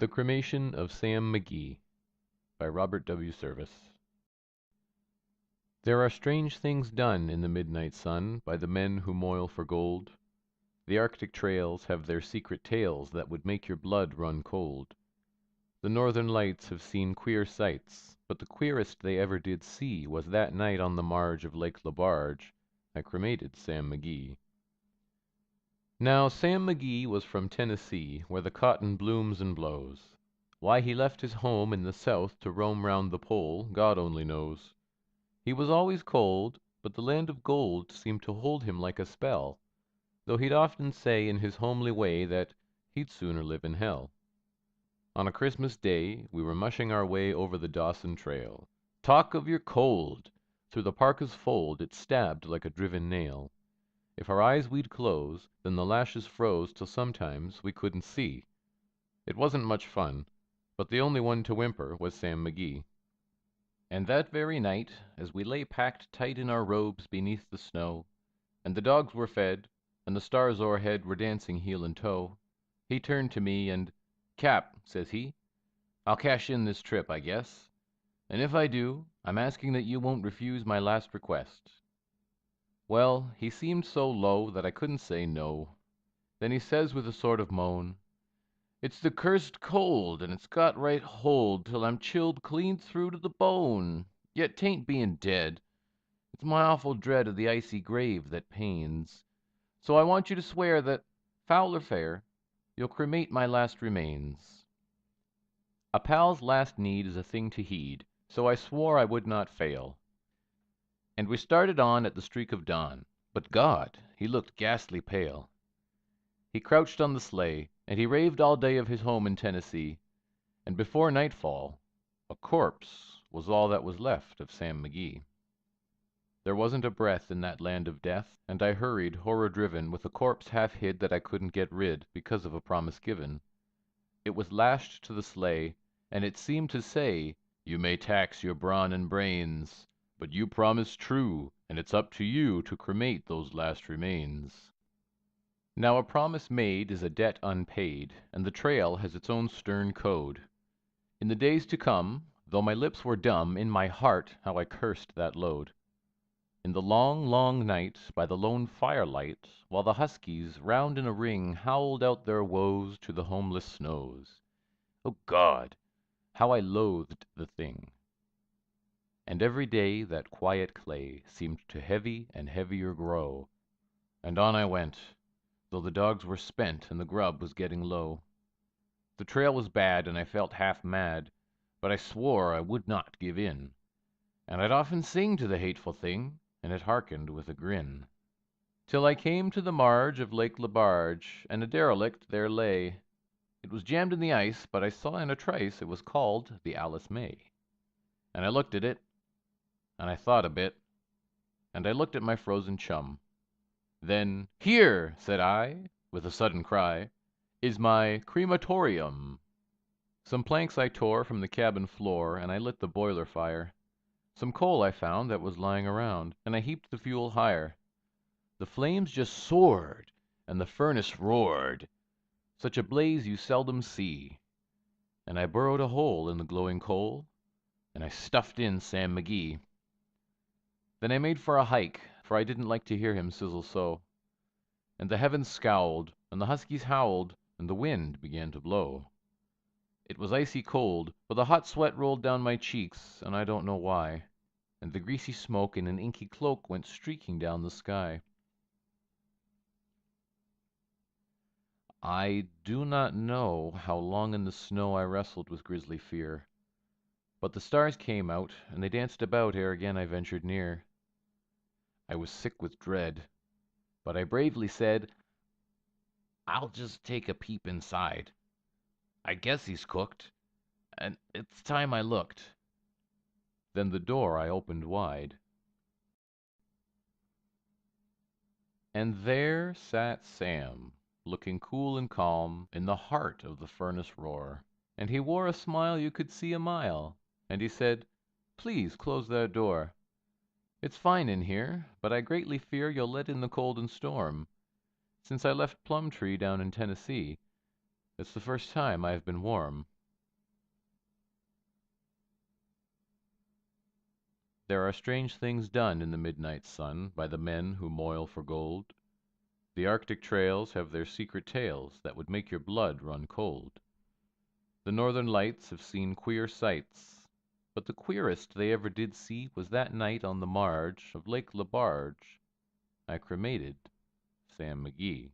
The Cremation of Sam McGee by Robert W. Service. There are strange things done in the midnight sun by the men who moil for gold. The Arctic trails have their secret tales that would make your blood run cold. The northern lights have seen queer sights, but the queerest they ever did see was that night on the marge of Lake Lebarge I cremated Sam McGee. Now Sam McGee was from Tennessee, where the cotton blooms and blows. Why he left his home in the South to roam round the Pole, God only knows. He was always cold, but the land of gold seemed to hold him like a spell, though he'd often say in his homely way that he'd sooner live in hell. On a Christmas day we were mushing our way over the Dawson Trail. Talk of your cold! Through the parka's fold it stabbed like a driven nail. If our eyes we'd close, then the lashes froze till sometimes we couldn't see. It wasn't much fun, but the only one to whimper was Sam McGee. And that very night, as we lay packed tight in our robes beneath the snow, and the dogs were fed, and the stars o'erhead were dancing heel and toe, he turned to me and, "Cap," says he, "I'll cash in this trip, I guess. And if I do, I'm asking that you won't refuse my last request." Well, he seemed so low that I couldn't say no. Then he says with a sort of moan, "It's the cursed cold, and it's got right hold till I'm chilled clean through to the bone. Yet 'tain't bein' dead. It's my awful dread of the icy grave that pains. So I want you to swear that, foul or fair, you'll cremate my last remains." A pal's last need is a thing to heed, so I swore I would not fail. And we started on at the streak of dawn. But God! He looked ghastly pale. He crouched on the sleigh, and he raved all day of his home in Tennessee, and before nightfall a corpse was all that was left of Sam McGee. There wasn't a breath in that land of death, and I hurried, horror-driven, with a corpse half hid that I couldn't get rid because of a promise given. It was lashed to the sleigh, and it seemed to say, "You may tax your brawn and brains, but you promised true, and it's up to you to cremate those last remains." Now a promise made is a debt unpaid, and the trail has its own stern code. In the days to come, though my lips were dumb, in my heart how I cursed that load. In the long, long night, by the lone firelight, while the huskies, round in a ring, howled out their woes to the homeless snows. O God! How I loathed the thing. And every day that quiet clay seemed to heavy and heavier grow, and on I went, though the dogs were spent and the grub was getting low. The trail was bad, and I felt half mad, but I swore I would not give in, and I'd often sing to the hateful thing, and it hearkened with a grin. Till I came to the marge of Lake Lebarge, and a derelict there lay. It was jammed in the ice, but I saw in a trice it was called the Alice May. And I looked at it, and I thought a bit, and I looked at my frozen chum. Then, "Here," said I, with a sudden cry, "is my crematorium." Some planks I tore from the cabin floor, and I lit the boiler fire. Some coal I found that was lying around, and I heaped the fuel higher. The flames just soared, and the furnace roared. Such a blaze you seldom see. And I burrowed a hole in the glowing coal, and I stuffed in Sam McGee. Then I made for a hike, for I didn't like to hear him sizzle so. And the heavens scowled, and the huskies howled, and the wind began to blow. It was icy cold, but the hot sweat rolled down my cheeks, and I don't know why. And the greasy smoke in an inky cloak went streaking down the sky. I do not know how long in the snow I wrestled with grisly fear. But the stars came out, and they danced about ere again I ventured near. I was sick with dread, but I bravely said, "I'll just take a peep inside. I guess he's cooked, and it's time I looked." Then the door I opened wide. And there sat Sam, looking cool and calm, in the heart of the furnace roar. And he wore a smile you could see a mile, and he said, "Please close that door. It's fine in here, but I greatly fear you'll let in the cold and storm. Since I left Plumtree down in Tennessee, It's the first time I have been warm. There are strange things done in the midnight sun by the men who moil for gold. The Arctic trails have their secret tales that would make your blood run cold. The northern lights have seen queer sights, but the queerest they ever did see was that night on the marge of Lake Lebarge I cremated Sam McGee.